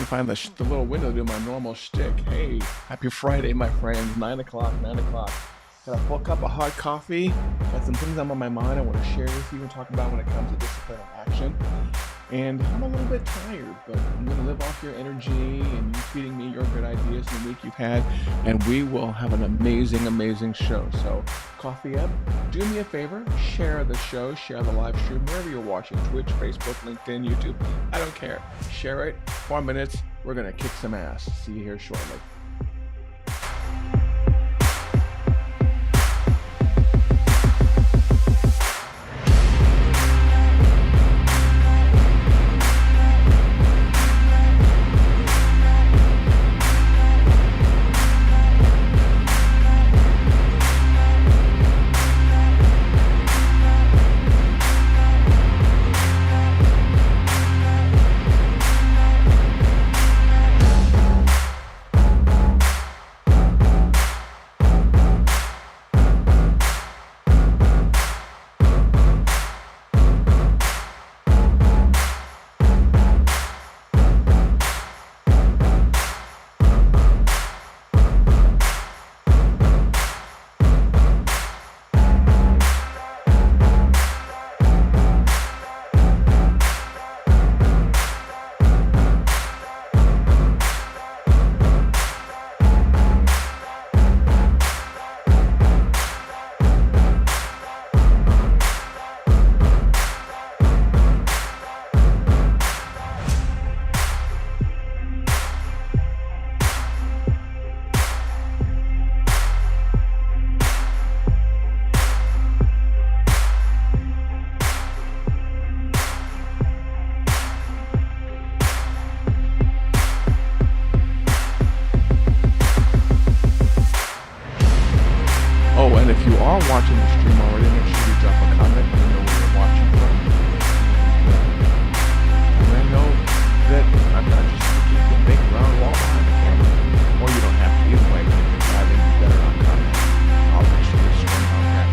me find the little window to do my normal shtick. Hey, happy Friday, my friends. 9 o'clock, 9 o'clock. Got a full cup of hot coffee. Got some things on my mind I want to share with you and talk about when it comes to discipline and action. And I'm a little bit tired, but I'm going to live off your energy and you feeding me your good ideas in the week you've had. And we will have an amazing, amazing show. So coffee up. Do me a favor. Share the show. Share the live stream wherever you're watching. Twitch, Facebook, LinkedIn, YouTube. I don't care. Share it. 4 minutes. We're going to kick some ass. See you here shortly. Oh, and if you are watching the stream already, make sure you drop a comment. Let me know where you're watching from. And I know that I'm not just looking at the big round wall behind the camera. Or you don't have to either way. If you're driving, you better not comment. I'll make sure you stream on that.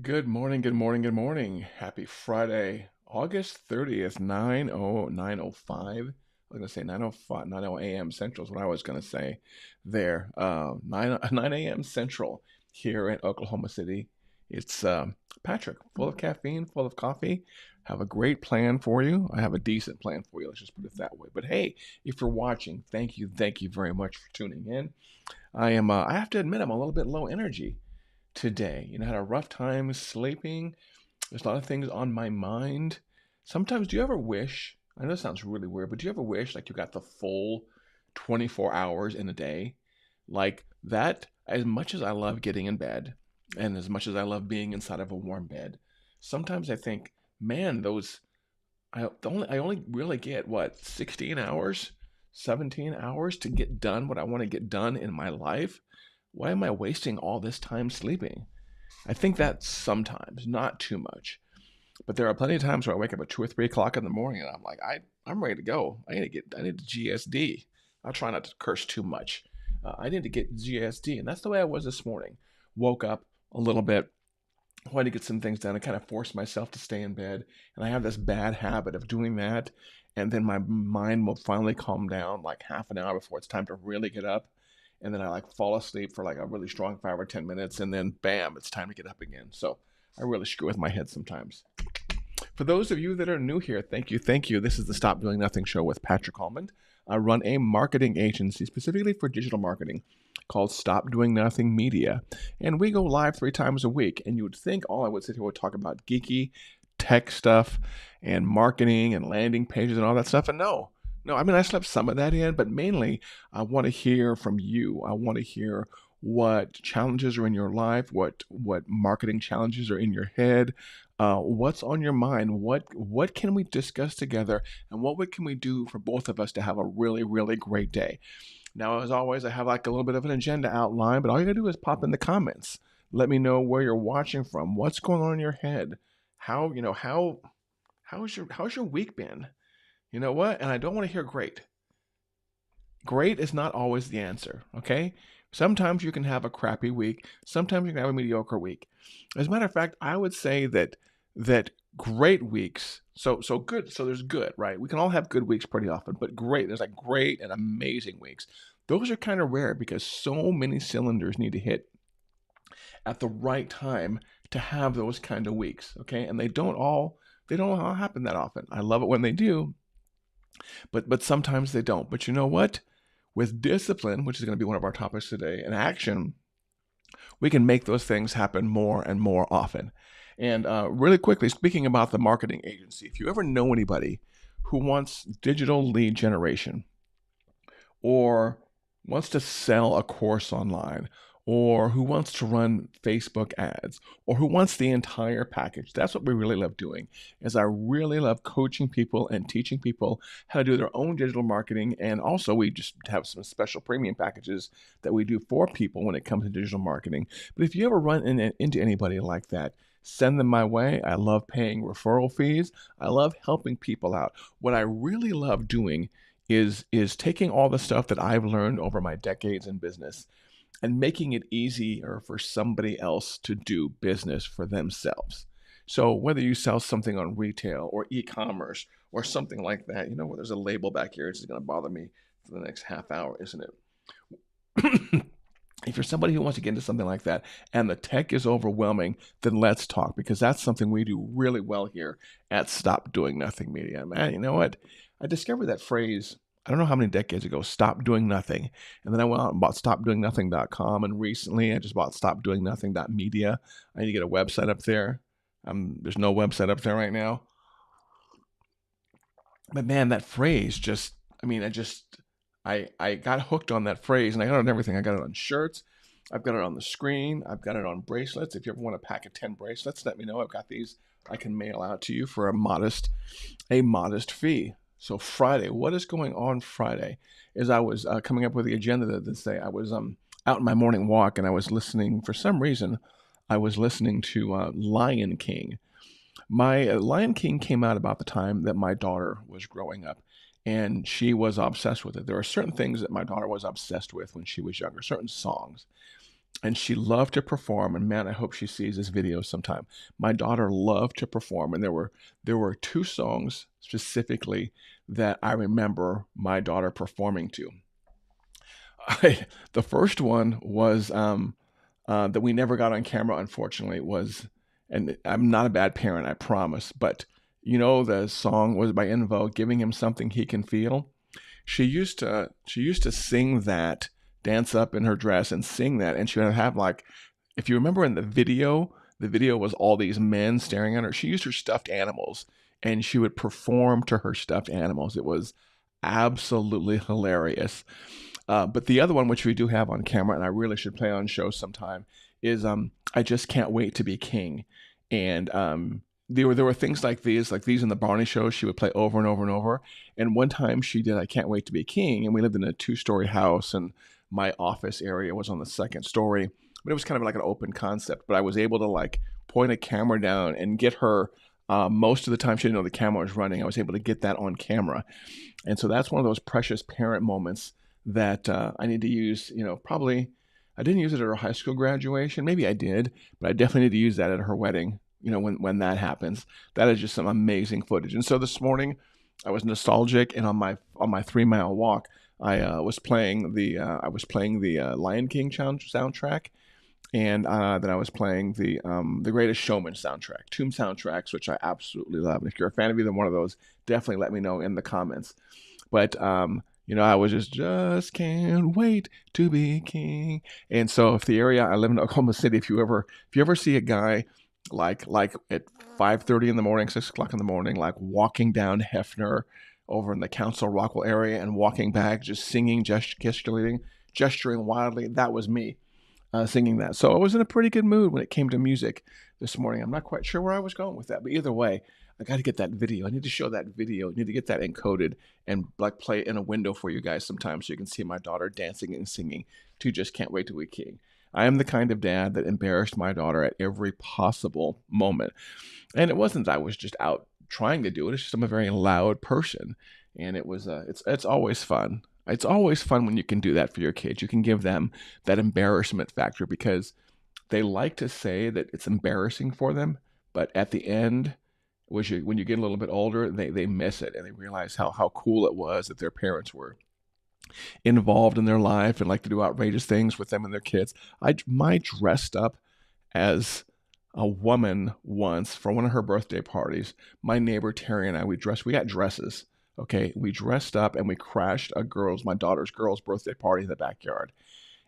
Good morning, good morning, good morning. Happy Friday, August 30th, 9:05. I was going to say 9:05, 9:00 a.m. Central is what I was going to say there. 9 a.m. Central here in Oklahoma City. It's Patrick, full of caffeine, full of coffee. Have a great plan for you. I have a decent plan for you. Let's just put it that way. But hey, if you're watching, thank you very much for tuning in. I have to admit, I'm a little bit low energy today. I had a rough time sleeping. There's a lot of things on my mind. Sometimes, do you ever wish, I know it sounds really weird, but do you ever wish like you got the full 24 hours in a day. Like that, as much as I love getting in bed and as much as I love being inside of a warm bed, sometimes I think, man, I only really get what, 16 hours, 17 hours to get done what I want to get done in my life. Why am I wasting all this time sleeping? I think that sometimes, not too much. But there are plenty of times where I wake up at 2 or 3 o'clock in the morning and I'm like, I'm ready to go. I need to GSD. I'll try not to curse too much. I need to get GSD. And that's the way I was this morning. Woke up a little bit, wanted to get some things done. I kind of forced myself to stay in bed. And I have this bad habit of doing that. And then my mind will finally calm down like half an hour before it's time to really get up. And then I like fall asleep for like a really strong 5 or 10 minutes. And then bam, it's time to get up again. So I really screw with my head sometimes. For those of you that are new here, thank you, thank you. This is the Stop Doing Nothing show with Patrick Almond. I run a marketing agency specifically for digital marketing called Stop Doing Nothing Media. And we go live 3 times a week. And you would think all I would sit here would talk about geeky tech stuff and marketing and landing pages and all that stuff. And no, I mean, I slept some of that in, but mainly I want to hear from you. I want to hear what challenges are in your life, what marketing challenges are in your head, what's on your mind, what can we discuss together, and what can we do for both of us to have a really, really great day. Now, as always, I have like a little bit of an agenda outline, but all you gotta do is pop in the comments. Let me know where you're watching from, what's going on in your head, how's your week been? You know what? And I don't want to hear great. Great is not always the answer, okay? Sometimes you can have a crappy week. Sometimes you can have a mediocre week. As a matter of fact, I would say that great weeks, so good, so there's good, right? We can all have good weeks pretty often, but there's like great and amazing weeks. Those are kind of rare because so many cylinders need to hit at the right time to have those kind of weeks, okay? And they don't all happen that often. I love it when they do, but sometimes they don't. But you know what? With discipline, which is going to be one of our topics today, and action, we can make those things happen more and more often. And really quickly, speaking about the marketing agency, if you ever know anybody who wants digital lead generation or wants to sell a course online or who wants to run Facebook ads or who wants the entire package, that's what we really love doing. Is I really love coaching people and teaching people how to do their own digital marketing. And also we just have some special premium packages that we do for people when it comes to digital marketing. But if you ever run into anybody like that, send them my way. I love paying referral fees. I love helping people out. What I really love doing is taking all the stuff that I've learned over my decades in business and making it easier for somebody else to do business for themselves. So whether you sell something on retail or e-commerce or something like that, you know, there's a label back here. It's going to bother me for the next half hour, isn't it? If you're somebody who wants to get into something like that and the tech is overwhelming, then let's talk, because that's something we do really well here at Stop Doing Nothing Media. Man, you know what? I discovered that phrase, I don't know how many decades ago, stop doing nothing. And then I went out and bought stopdoingnothing.com. And recently I just bought stopdoingnothing.media. I need to get a website up there. There's no website up there right now. But man, that phrase I got hooked on that phrase, and I got it on everything. I got it on shirts. I've got it on the screen. I've got it on bracelets. If you ever want a pack of 10 bracelets, let me know. I've got these I can mail out to you for a modest fee. So Friday, what is going on Friday? Is I was coming up with the agenda this day. I was out in my morning walk, and I was listening, for some reason, I was listening to Lion King. My Lion King came out about the time that my daughter was growing up, and she was obsessed with it. There are certain things that my daughter was obsessed with when she was younger, certain songs. And she loved to perform, and man, I hope she sees this video sometime. My daughter loved to perform, and there were 2 songs specifically that I remember my daughter performing to. The first one was that we never got on camera, unfortunately, and I'm not a bad parent, I promise, but you know, the song was by En Vogue, Giving Him Something He Can Feel. She used to sing that, dance up in her dress and sing that. And she would have like, if you remember in the video was all these men staring at her. She used her stuffed animals and she would perform to her stuffed animals. It was absolutely hilarious. But the other one, which we do have on camera, and I really should play on show sometime, is I Just Can't Wait to Be King. And there were things like these in the Barney show. She would play over and over and over. And one time she did I Can't Wait to Be King, and we lived in a 2-story house, and my office area was on the second story. But it was kind of like an open concept. But I was able to like point a camera down and get her. Most of the time, she didn't know the camera was running. I was able to get that on camera, and so that's one of those precious parent moments that I need to use. Probably I didn't use it at her high school graduation. Maybe I did, but I definitely need to use that at her wedding. When that happens, that is just some amazing footage. And so this morning, I was nostalgic, and on my 3 mile walk, I was playing the Lion King soundtrack, and then I was playing the Greatest Showman soundtrack, two soundtracks, which I absolutely love. And if you're a fan of either one of those, definitely let me know in the comments. But I was just can't wait to be king. And so, if the area I live in, Oklahoma City, if you ever see a guy like at 5:30 in the morning, 6 o'clock in the morning, like walking down Hefner over in the Council Rockwell area and walking back, just singing, gesturing wildly, that was me singing that. So I was in a pretty good mood when it came to music this morning. I'm not quite sure where I was going with that, but either way, I got to get that video. I need to show that video. I need to get that encoded and like play it in a window for you guys sometime so you can see my daughter dancing and singing to Just Can't Wait to Be King. I am the kind of dad that embarrassed my daughter at every possible moment. And it wasn't that I was just out trying to do it. It's just I'm a very loud person. And it was it's always fun. It's always fun when you can do that for your kids. You can give them that embarrassment factor because they like to say that it's embarrassing for them, but at the end, when you get a little bit older, they miss it and they realize how cool it was that their parents were involved in their life and like to do outrageous things with them and their kids. My dressed up as a woman once for one of her birthday parties. My neighbor Terry and I, we got dresses. Okay, we dressed up and we crashed my daughter's girl's birthday party in the backyard.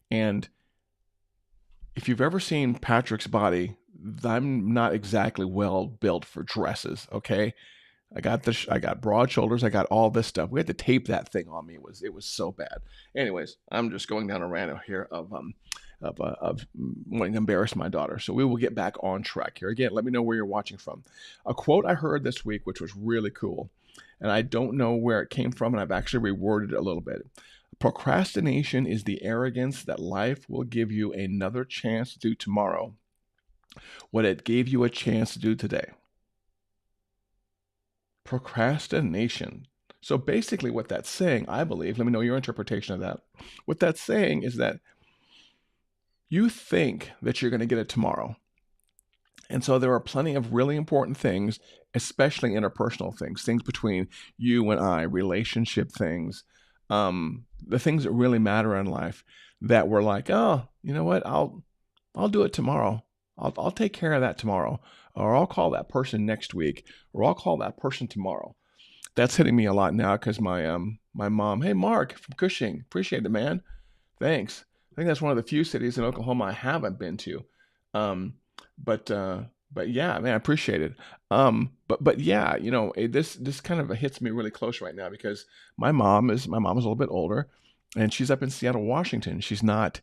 And if you've ever seen Patrick's body, I'm not exactly well built for dresses. Okay, I got broad shoulders. I got all this stuff. We had to tape that thing on me. It was so bad. Anyways, I'm just going down a rant here of wanting to embarrass my daughter. So we will get back on track here. Again, let me know where you're watching from. A quote I heard this week, which was really cool, and I don't know where it came from, and I've actually reworded it a little bit. Procrastination is the arrogance that life will give you another chance to do tomorrow what it gave you a chance to do today. Procrastination. So basically what that's saying, I believe, let me know your interpretation of that. What that's saying is that you think that you're going to get it tomorrow. And so there are plenty of really important things, especially interpersonal things between you and I, relationship things, the things that really matter in life that we're like, oh, you know what? I'll do it tomorrow. I'll take care of that tomorrow. Or I'll call that person next week, or I'll call that person tomorrow. That's hitting me a lot now because my mom, hey Mark from Cushing, appreciate it, man. Thanks. I think that's one of the few cities in Oklahoma I haven't been to. But yeah, man, I appreciate it. But yeah, this kind of hits me really close right now because my mom is a little bit older, and she's up in Seattle, Washington. She's not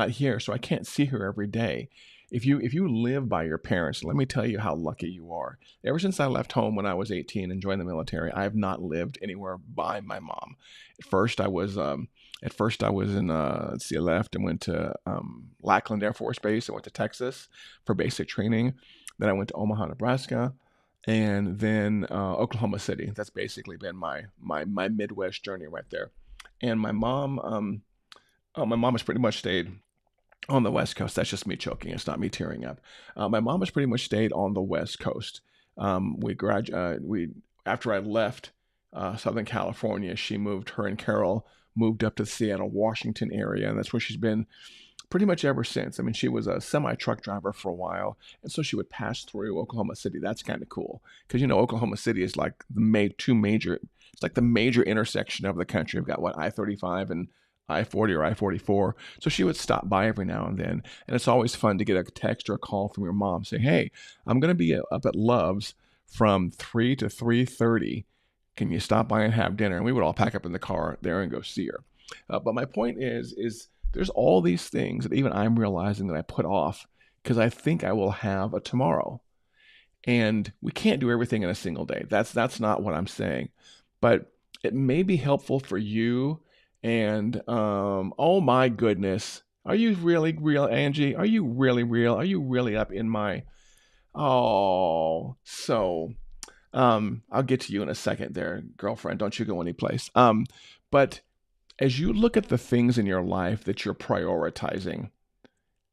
here, so I can't see her every day. If you live by your parents, let me tell you how lucky you are. Ever since I left home when I was 18 and joined the military, I have not lived anywhere by my mom. At first I was in I left and went to Lackland Air Force Base. I went to Texas for basic training. Then I went to Omaha, Nebraska, and then Oklahoma City. That's basically been my Midwest journey right there. And my mom has pretty much stayed on the West Coast. That's just me choking. It's not me tearing up. My mom has pretty much stayed on the West Coast. After I left Southern California, her and Carol moved up to the Seattle, Washington area, and that's where she's been pretty much ever since. I mean, she was a semi-truck driver for a while, and so she would pass through Oklahoma City. That's kind of cool because Oklahoma City is like it's like the major intersection of the country. We've got I-35 and I-40 or I-44. So she would stop by every now and then. And it's always fun to get a text or a call from your mom saying, hey, I'm going to be up at Love's from 3 to 3:30. Can you stop by and have dinner? And we would all pack up in the car there and go see her. But my point is there's all these things that even I'm realizing that I put off because I think I will have a tomorrow. And we can't do everything in a single day. That's not what I'm saying. But it may be helpful for you. And oh my goodness, are you really real, Angie? Are you really real? Are you really up in my I'll get to you in a second there, girlfriend. Don't you go anyplace. But as you look at the things in your life that you're prioritizing,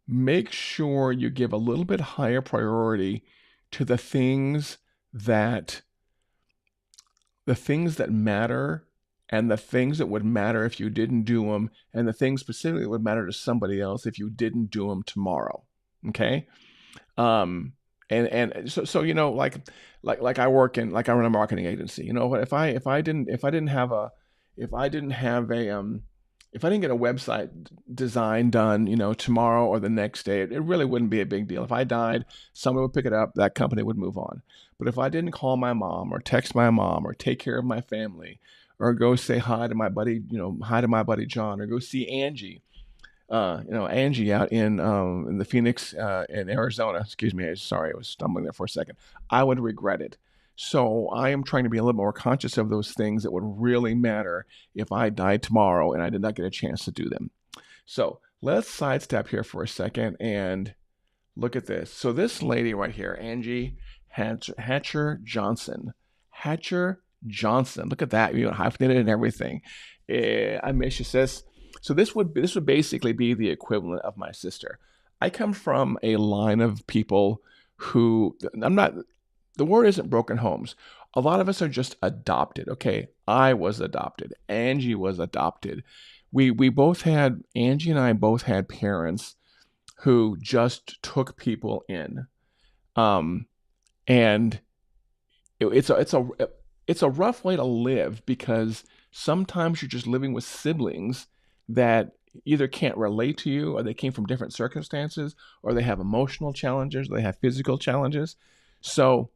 make sure you give a little bit higher priority to that the things that matter and the things that would matter if you didn't do them, and the things specifically that would matter to somebody else if you didn't do them tomorrow. Okay. And so like I run a marketing agency. You know, if I didn't get a website design done, tomorrow or the next day, it really wouldn't be a big deal. If I died, someone would pick it up, that company would move on. But if I didn't call my mom or text my mom or take care of my family or go say hi to my buddy, John, or go see Angie, Angie out in the Phoenix, in Arizona. Excuse me. Sorry, I was stumbling there for a second. I would regret it. So I am trying to be a little more conscious of those things that would really matter if I died tomorrow and I did not get a chance to do them. So let's sidestep here for a second and look at this. So this lady right here, Angie Hatcher Johnson. Hatcher Johnson. Look at that. Hyphenated and everything. I miss you, sis. So this would basically be the equivalent of my sister. I come from a line of people who the word isn't broken homes. A lot of us are just adopted. Okay, I was adopted. Angie was adopted. Angie and I both had parents who just took people in. And it's a rough way to live because sometimes you're just living with siblings that either can't relate to you, or they came from different circumstances, or they have emotional challenges, or they have physical challenges. So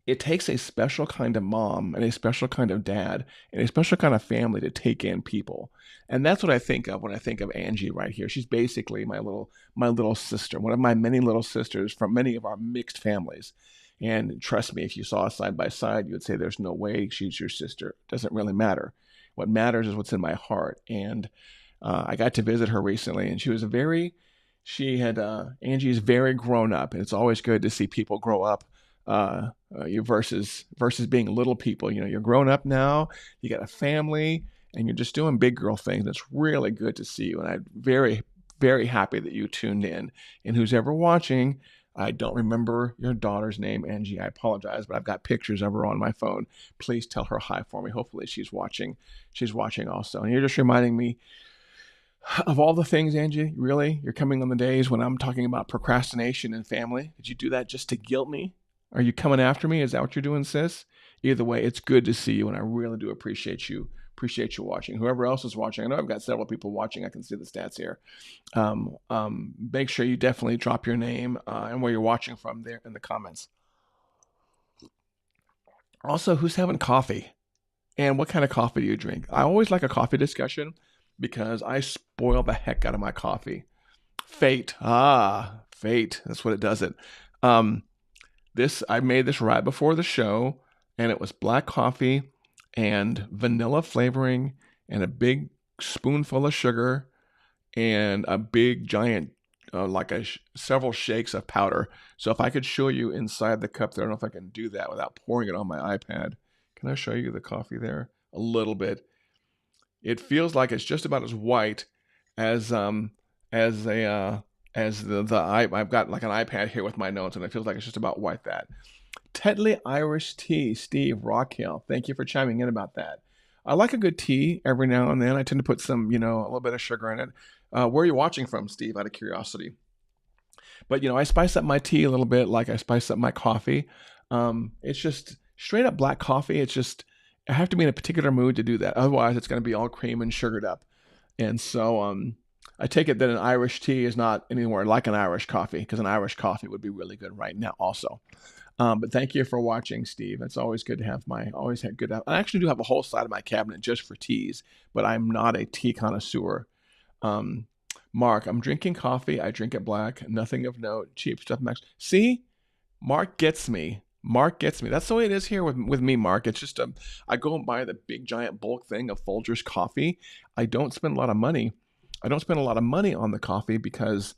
it takes a special kind of mom and a special kind of dad and a special kind of family to take in people. And that's what I think of when I think of Angie right here. She's basically my little sister, one of my many little sisters from many of our mixed families. And trust me, if you saw us side by side, you would say there's no way she's your sister. It doesn't really matter. What matters is what's in my heart. And I got to visit her recently, and Angie's very grown up, and it's always good to see people grow up versus being little people. You're grown up now, you got a family, and you're just doing big girl things. It's really good to see you, and I'm very, very happy that you tuned in. And who's ever watching, I don't remember your daughter's name, Angie. I apologize, but I've got pictures of her on my phone. Please tell her hi for me. Hopefully she's watching. She's watching also. And you're just reminding me of all the things, Angie. Really? You're coming on the days when I'm talking about procrastination and family. Did you do that just to guilt me? Are you coming after me? Is that what you're doing, sis? Either way, it's good to see you, and I really do appreciate you watching. Whoever else is watching, I know I've got several people watching. I can see the stats here. Make sure you definitely drop your name and where you're watching from there in the comments. Also, who's having coffee? And what kind of coffee do you drink? I always like a coffee discussion because I spoil the heck out of my coffee. Fate. That's what it does it. I made this right before the show, and it was black coffee and vanilla flavoring and a big spoonful of sugar and a big giant, several shakes of powder. So if I could show you inside the cup there, I don't know if I can do that without pouring it on my iPad. Can I show you the coffee there? A little bit. It feels like it's just about as white as I've got like an iPad here with my notes, and it feels like it's just about white that. Tetley Irish Tea, Steve Rockhill. Thank you for chiming in about that. I like a good tea every now and then. I tend to put some, a little bit of sugar in it. Where are you watching from, Steve, out of curiosity? But, I spice up my tea a little bit like I spice up my coffee. It's just straight up black coffee. It's just, I have to be in a particular mood to do that. Otherwise, it's going to be all cream and sugared up. And so I take it that an Irish tea is not anywhere like an Irish coffee, because an Irish coffee would be really good right now also. But thank you for watching, Steve. It's always good to have always had good. I actually do have a whole side of my cabinet just for teas, but I'm not a tea connoisseur. Um, Mark, I'm drinking coffee. I drink it black. Nothing of note. Cheap stuff. Max. See, Mark gets me. Mark gets me. That's the way it is here with me, Mark. It's just I go and buy the big giant bulk thing of Folgers coffee. I don't spend a lot of money. I don't spend a lot of money on the coffee because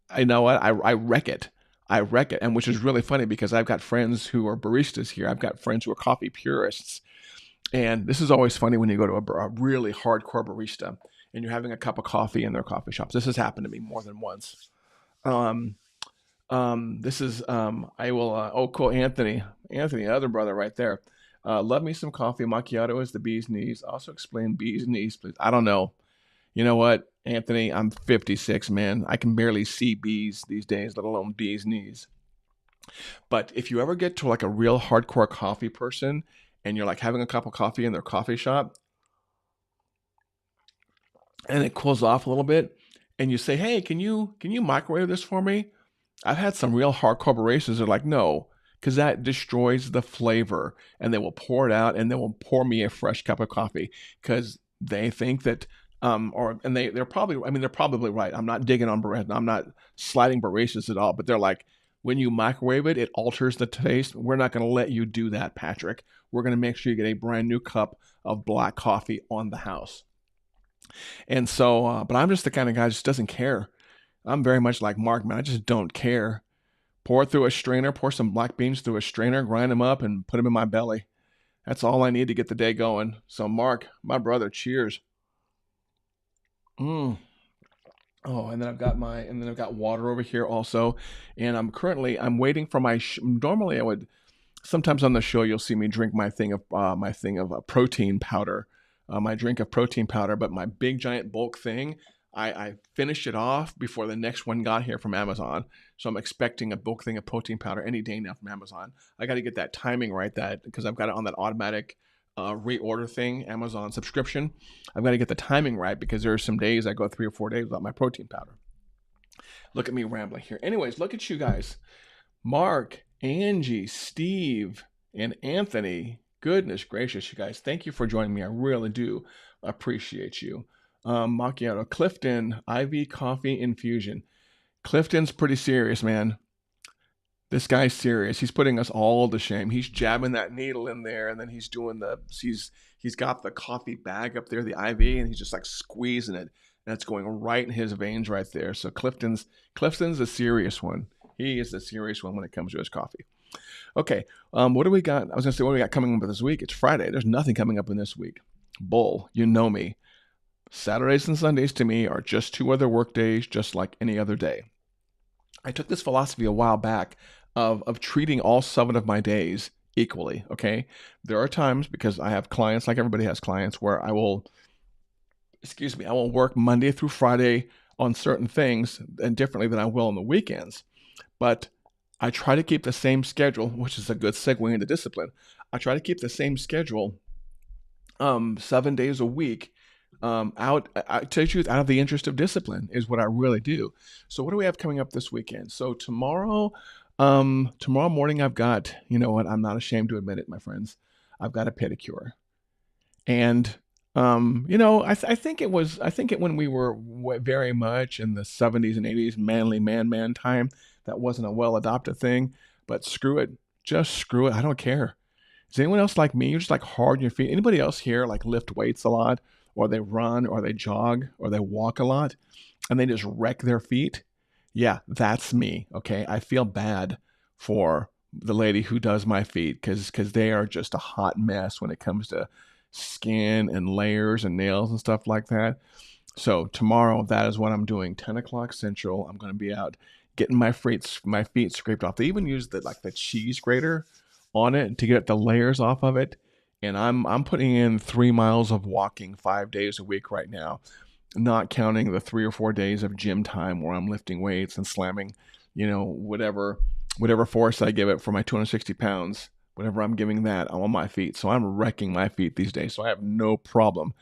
I know what I wreck it. I wreck it, and which is really funny because I've got friends who are baristas here. I've got friends who are coffee purists, and this is always funny when you go to a really hardcore barista and you're having a cup of coffee in their coffee shops. This has happened to me more than once. Um, this is I will. Oh, cool, Anthony. Anthony, other brother right there. Love me some coffee. Macchiato is the bee's knees. Also explain bee's knees, please. I don't know. You know what, Anthony? I'm 56, man. I can barely see bees these days, let alone bees knees. But if you ever get to like a real hardcore coffee person and you're like having a cup of coffee in their coffee shop and it cools off a little bit and you say, "Hey, can you microwave this for me?" I've had some real hardcore baristas that are like, "No," because that destroys the flavor, and they will pour it out and they will pour me a fresh cup of coffee because they think that or and they're probably, I mean, they're probably right. I'm not digging on baristas. I'm not sliding baristas at all, but they're like, when you microwave it, it alters the taste. We're not going to let you do that, Patrick. We're going to make sure you get a brand new cup of black coffee on the house. And so, but I'm just the kind of guy that just doesn't care. I'm very much like Mark, man. I just don't care. Pour it through a strainer, pour some black beans through a strainer, grind them up, and put them in my belly. That's all I need to get the day going. So, Mark, my brother, cheers. Mm. Oh, and then I've got water over here also, and I'm waiting for normally I would sometimes on the show you'll see me drink my thing of protein powder, my drink of protein powder, but my big giant bulk thing. I finished it off before the next one got here from Amazon, so I'm expecting a bulk thing of protein powder any day now from Amazon. I got to get that timing right, that because I've got it on that automatic reorder thing, Amazon subscription. I've got to get the timing right because there are some days I go 3 or 4 days without my protein powder. Look at me rambling here. Anyways, look at you guys. Mark, Angie, Steve, and Anthony. Goodness gracious, you guys. Thank you for joining me. I really do appreciate you. Macchiato, Clifton, IV coffee infusion. Clifton's pretty serious, man. This guy's serious. He's putting us all to shame. He's jabbing that needle in there, and then he's got the coffee bag up there, the IV, and he's just like squeezing it, and it's going right in his veins right there. So Clifton's a serious one. He is the serious one when it comes to his coffee. Okay, what do we got? I was gonna say, what do we got coming up this week? It's Friday. There's nothing coming up in this week. Bull, you know me. Saturdays and Sundays to me are just 2 other work days, just like any other day. I took this philosophy a while back of treating all 7 of my days equally. Okay, there are times because I have clients, like everybody has clients, where I will work Monday through Friday on certain things and differently than I will on the weekends. But I try to keep the same schedule, which is a good segue into discipline. I try to keep the same schedule 7 days a week. I tell you the truth, out of the interest of discipline is what I really do. So what do we have coming up this weekend? So tomorrow morning I've got, you know what, I'm not ashamed to admit it, my friends. I've got a pedicure. And I think it when we were very much in the 70s and 80s, manly man time, that wasn't a well adopted thing. But screw it, just screw it. I don't care. Is anyone else like me? You're just like hard on your feet. Anybody else here like lift weights a lot, or they run, or they jog, or they walk a lot, and they just wreck their feet? Yeah, that's me. Okay, I feel bad for the lady who does my feet because they are just a hot mess when it comes to skin and layers and nails and stuff like that. So tomorrow, that is what I'm doing. 10 o'clock Central. I'm going to be out getting my feet scraped off. They even use the cheese grater on it to get the layers off of it. And I'm putting in 3 miles of walking 5 days a week right now, not counting the 3 or 4 days of gym time where I'm lifting weights and slamming, whatever force I give it for my 260 pounds. Whatever I'm giving that, I'm on my feet. So I'm wrecking my feet these days. So I have no problem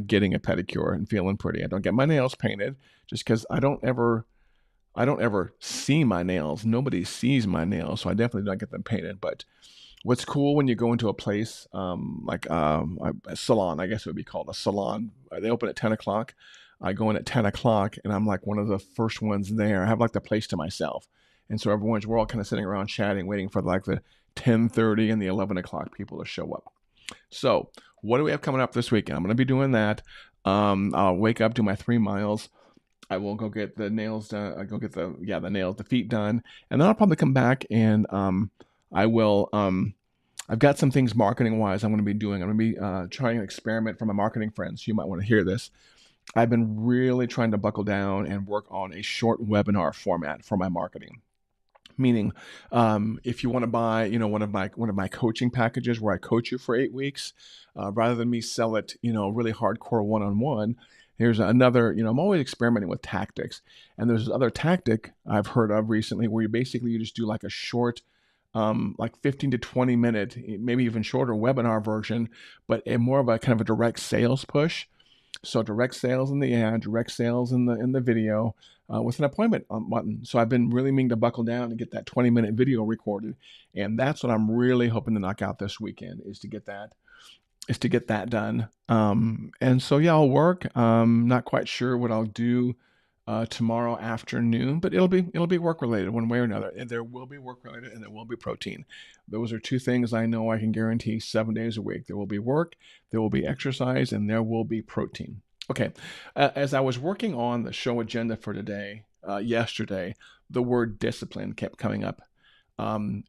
getting a pedicure and feeling pretty. I don't get my nails painted just because I don't ever see my nails. Nobody sees my nails, so I definitely don't get them painted. But what's cool when you go into a place like a salon, I guess it would be called a salon. They open at 10 o'clock. I go in at 10 o'clock, and I'm like one of the first ones there. I have like the place to myself, and so we're all kind of sitting around chatting, waiting for like the 10:30 and the 11 o'clock people to show up. So what do we have coming up this weekend? I'm going to be doing that. I'll wake up, do my 3 miles. I will go get the nails done. I go get the feet done, and then I'll probably come back and I will. I've got some things marketing wise I'm going to be doing. I'm going to be trying an experiment for my marketing friends. You might want to hear this. I've been really trying to buckle down and work on a short webinar format for my marketing. Meaning, if you want to buy, one of my coaching packages where I coach you for 8 weeks, rather than me sell it, really hardcore one-on-one. Here's another. I'm always experimenting with tactics, and there's this other tactic I've heard of recently where you just do like a short, like 15 to 20 minute, maybe even shorter webinar version, but more of a kind of a direct sales push. So direct sales in the ad, direct sales in the video, with an appointment button. So I've been really meaning to buckle down and get that 20-minute video recorded, and that's what I'm really hoping to knock out this weekend is to get that done. And so yeah, I'll work. Not quite sure what I'll do tomorrow afternoon, but it'll be work related one way or another. And there will be work related, and there will be protein. Those are two things I know I can guarantee 7 days a week. There will be work, there will be exercise, and there will be protein. Okay, as I was working on the show agenda for today, yesterday, the word discipline kept coming up.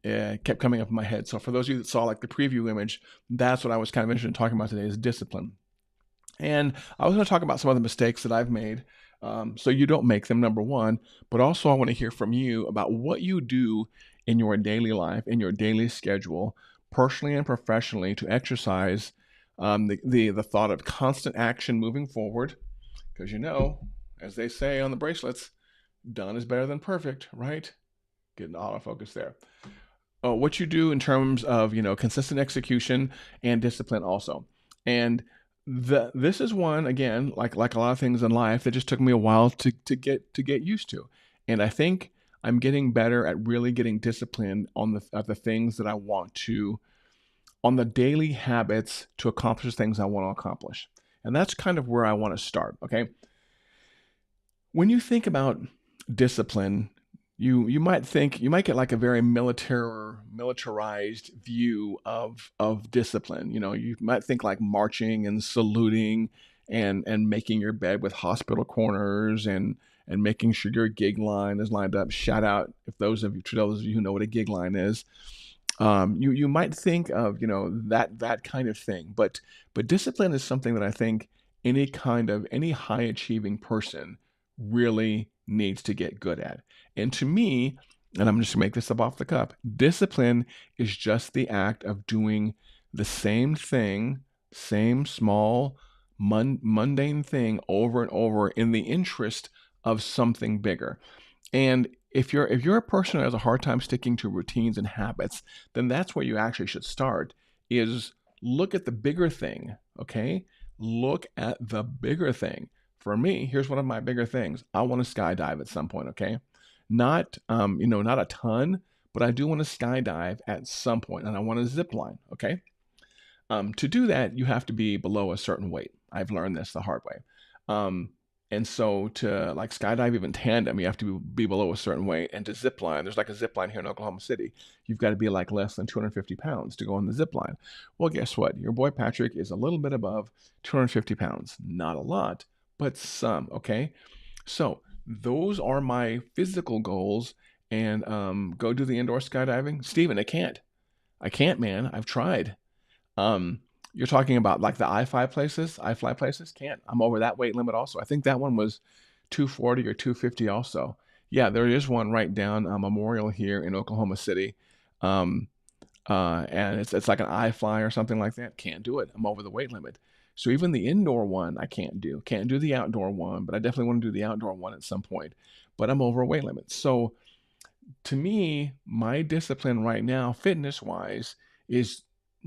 It kept coming up in my head. So for those of you that saw like the preview image, that's what I was kind of interested in talking about today is discipline. And I was going to talk about some of the mistakes that I've made, so you don't make them, number one. But also I want to hear from you about what you do in your daily life, in your daily schedule, personally and professionally, to exercise the thought of constant action moving forward. Because as they say on the bracelets, done is better than perfect, right? Getting autofocus there. What you do in terms of consistent execution and discipline also. And this is one, again, like a lot of things in life, that just took me a while to get used to. And I think I'm getting better at really getting disciplined on the things that I want to, on the daily habits to accomplish things I want to accomplish. And that's kind of where I want to start. Okay. When you think about discipline, you might get like a very militarized view of discipline. You might think like marching and saluting and making your bed with hospital corners and making sure your gig line is lined up. Shout out if those of you who know what a gig line is. You might think of that kind of thing, but discipline is something that I think any high achieving person really needs to get good at. And to me, and I'm just gonna make this up off the cuff, discipline is just the act of doing the same thing, same small mundane thing over and over in the interest of something bigger. And if you're a person who has a hard time sticking to routines and habits, then that's where you actually should start, is look at the bigger thing, okay? Look at the bigger thing. For me, here's one of my bigger things. I want to skydive at some point, okay? Not not a ton, but I do want to skydive at some point, and I want to zip line, okay? To do that, you have to be below a certain weight. I've learned this the hard way. And so to like skydive even tandem, you have to be below a certain weight. And to zip line, there's like a zip line here in Oklahoma City. You've got to be like less than 250 pounds to go on the zip line. Well, guess what? Your boy Patrick is a little bit above 250 pounds. Not a lot, but some, okay? So those are my physical goals. And go do the indoor skydiving. Steven, I can't, man. I've tried. You're talking about like the I-fly places? Can't. I'm over that weight limit also. I think that one was 240 or 250 also. Yeah, there is one right down Memorial here in Oklahoma City. And it's like an I-fly or something like that. Can't do it. I'm over the weight limit. So even the indoor one I can't do. Can't do the outdoor one, but I definitely want to do the outdoor one at some point. But I'm over a weight limit. So to me, my discipline right now, fitness-wise, is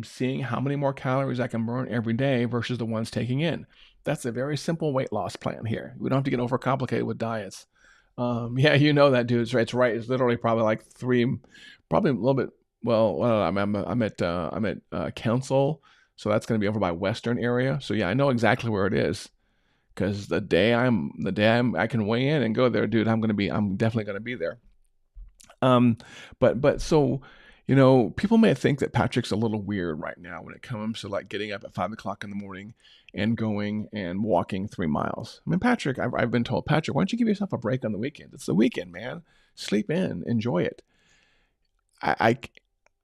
seeing how many more calories I can burn every day versus the ones taking in. That's a very simple weight loss plan here. We don't have to get overcomplicated with diets. Yeah, you know that, dude. It's right. It's literally probably like three, probably a little bit. Well, I'm at Council, so that's going to be over by Western area. So yeah, I know exactly where it is because I can weigh in and go there, dude. I'm definitely going to be there. Um, but so, people may think that Patrick's a little weird right now when it comes to like getting up at 5 o'clock in the morning and going and walking 3 miles. I mean, Patrick, I've been told, Patrick, why don't you give yourself a break on the weekend? It's the weekend, man. Sleep in, enjoy it. I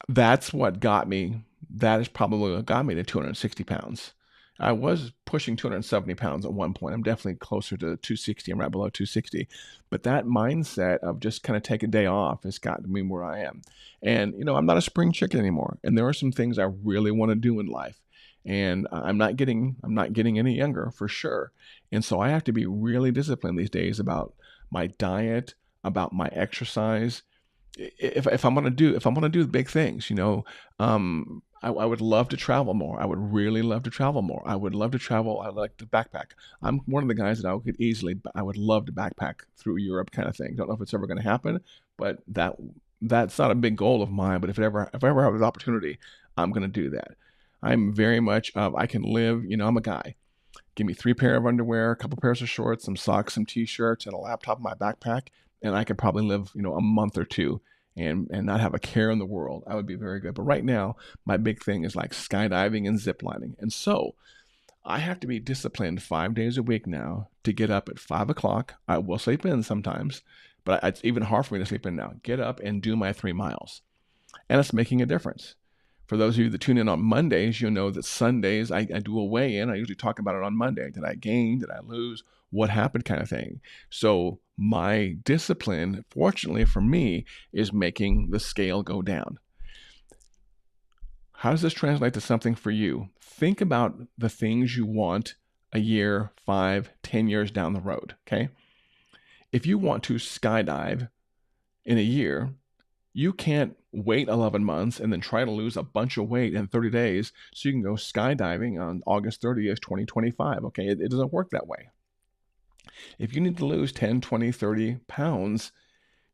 that's what got me. That is probably what got me to 260 pounds. I was pushing 270 pounds at one point. I'm definitely closer to 260. I'm right below 260. But that mindset of just kind of take a day off has got me where I am. And, I'm not a spring chicken anymore. And there are some things I really want to do in life. And I'm not getting any younger for sure. And so I have to be really disciplined these days about my diet, about my exercise, if I'm gonna do big things, I would love to travel more. I would really love to travel more. I would love to travel. I like to backpack. I'm one of the guys that I would love to backpack through Europe, kind of thing. Don't know if it's ever going to happen, but that's not a big goal of mine. But if I ever have the opportunity, I'm going to do that. I'm very much I can live. I'm a guy. Give me 3 pair of underwear, a couple pairs of shorts, some socks, some t-shirts, and a laptop in my backpack, and I could probably live, a month or two and not have a care in the world. I would be very good. But right now, my big thing is like skydiving and ziplining. And so I have to be disciplined 5 days a week now to get up at 5 o'clock. I will sleep in sometimes, but it's even hard for me to sleep in now. Get up and do my 3 miles. And it's making a difference. For those of you that tune in on Mondays, you'll know that Sundays I do a weigh-in. I usually talk about it on Monday. Did I gain? Did I lose? What happened, kind of thing. So my discipline, fortunately for me, is making the scale go down. How does this translate to something for you? Think about the things you want a year, 5, 10 years down the road, okay? If you want to skydive in a year, you can't wait 11 months and then try to lose a bunch of weight in 30 days so you can go skydiving on August 30th, 2025. Okay, it doesn't work that way. If you need to lose 10, 20, 30 pounds,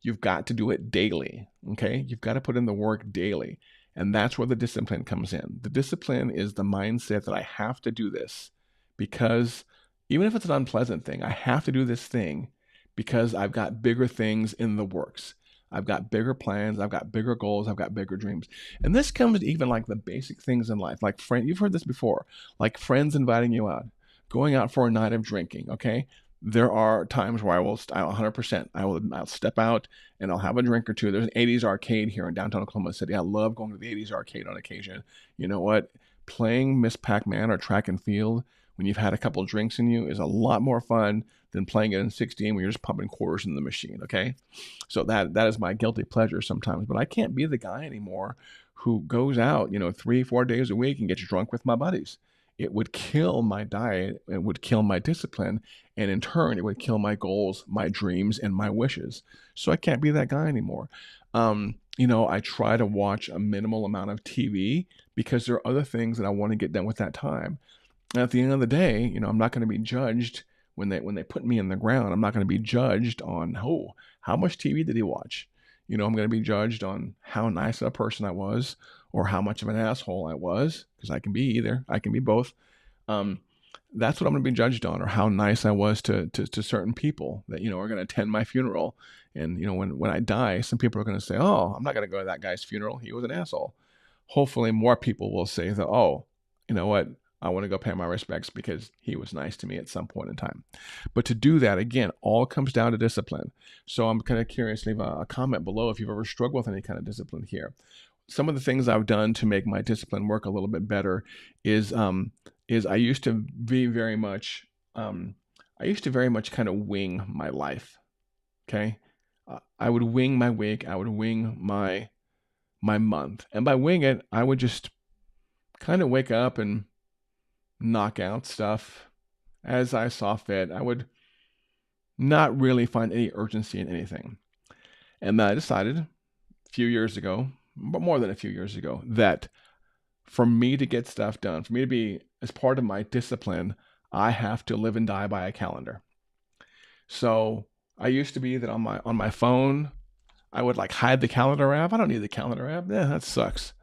you've got to do it daily. Okay, you've got to put in the work daily. And that's where the discipline comes in. The discipline is the mindset that I have to do this because even if it's an unpleasant thing, I have to do this thing because I've got bigger things in the works. I've got bigger plans. I've got bigger goals. I've got bigger dreams. And this comes to even like the basic things in life, like you've heard this before, like friends inviting you out, going out for a night of drinking. Okay. There are times where I'll 100%, I'll step out and I'll have a drink or two. There's an 80s arcade here in downtown Oklahoma City. I love going to the 80s arcade on occasion. You know what? Playing Miss Pac-Man or track and field when you've had a couple of drinks in you is a lot more fun than playing it in 16 when you're just pumping quarters in the machine, okay? So that is my guilty pleasure sometimes. But I can't be the guy anymore who goes out, 3, 4 days a week and gets drunk with my buddies. It would kill my diet, it would kill my discipline, and in turn, it would kill my goals, my dreams, and my wishes. So I can't be that guy anymore. I try to watch a minimal amount of TV because there are other things that I want to get done with that time. And at the end of the day, I'm not going to be judged when they put me in the ground. I'm not going to be judged on how much TV did he watch. I'm going to be judged on how nice of a person I was or how much of an asshole I was, because I can be either. I can be both. That's what I'm going to be judged on, or how nice I was to certain people that are going to attend my funeral. And when I die, some people are going to say, "Oh, I'm not going to go to that guy's funeral. He was an asshole." Hopefully, more people will say that, "Oh, you know what? I want to go pay my respects because he was nice to me at some point in time." But to do that, again, all comes down to discipline. So I'm kind of curious, leave a comment below if you've ever struggled with any kind of discipline here. Some of the things I've done to make my discipline work a little bit better is I used to be very much kind of wing my life. Okay, I would wing my week. I would wing my month, and by wing it, I would just kind of wake up and knock out stuff as I saw fit. I would not really find any urgency in anything. And then I decided a few years ago, but more than a few years ago, that for me to get stuff done, for me to be, as part of my discipline, I have to live and die by a calendar. So I used to be that on my phone, I would like hide the calendar app. I don't need the calendar app. Yeah, that sucks.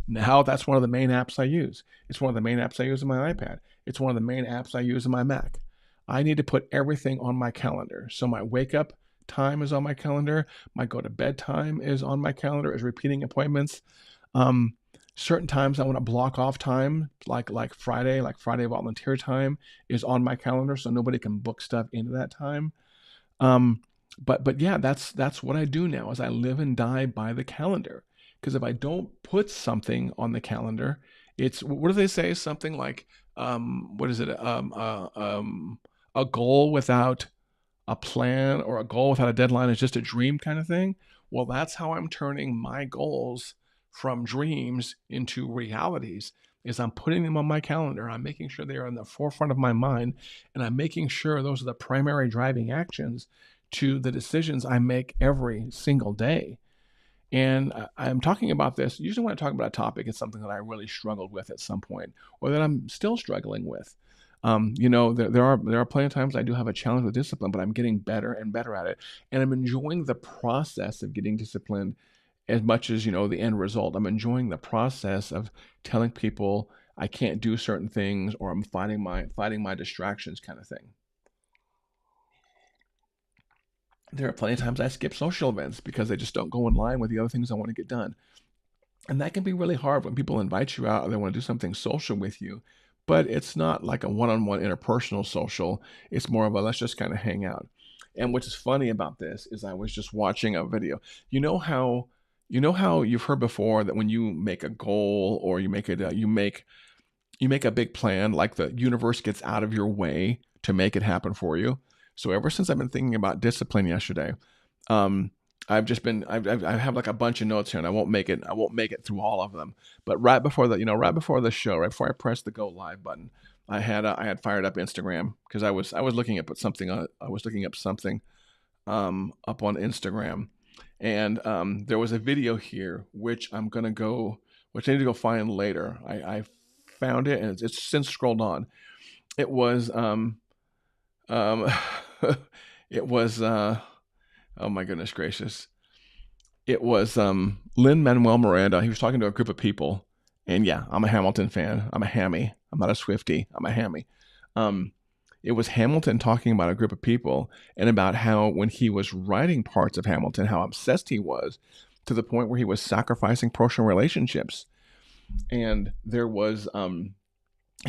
Now that's one of the main apps I use. It's one of the main apps I use on my iPad. It's one of the main apps I use on my Mac. I need to put everything on my calendar. So my wake up time is on my calendar. My go to bed time is on my calendar as repeating appointments. Um, Certain times I want to block off time, like Friday volunteer time is on my calendar, so nobody can book stuff into that time. Um, but yeah, that's what I do now is I live and die by the calendar. Because if I don't put something on the calendar, it's what do they say? Something like what is it? A goal without a plan or a goal without a deadline is just a dream kind of thing. Well, that's how I'm turning my goals from dreams into realities is I'm putting them on my calendar. I'm making sure they are in the forefront of my mind, and I'm making sure those are the primary driving actions to the decisions I make every single day. And I'm talking about this. Usually, when I talk about a topic, it's something that I really struggled with at some point, or that I'm still struggling with. There are plenty of times I do have a challenge with discipline, but I'm getting better and better at it, and I'm enjoying the process of getting disciplined as much as the end result. I'm enjoying the process of telling people I can't do certain things, or I'm fighting my distractions, kind of thing. There are plenty of times I skip social events because they just don't go in line with the other things I want to get done. And that can be really hard when people invite you out or they want to do something social with you, but it's not like a one-on-one interpersonal social. It's more of a let's just kind of hang out. And what's funny about this is I was just watching a video. You know how you've heard before that when you make a goal or you make a big plan, like the universe gets out of your way to make it happen for you. So ever since I've been thinking about discipline yesterday, um, I've just been I have like a bunch of notes here, and I won't make it through all of them. But right before the show, right before I pressed the go live button, I had fired up Instagram because I was looking up at something I was looking up something up on Instagram, and there was a video here which I need to go find later. I found it, and it's since scrolled on. It was um it was oh my goodness gracious. It was Lin Manuel Miranda. He was talking to a group of people, and yeah, I'm a Hamilton fan. I'm a hammy. I'm not a Swifty. I'm a hammy. Um, it was Hamilton talking about a group of people and about how when he was writing parts of Hamilton, how obsessed he was to the point where he was sacrificing personal relationships. And he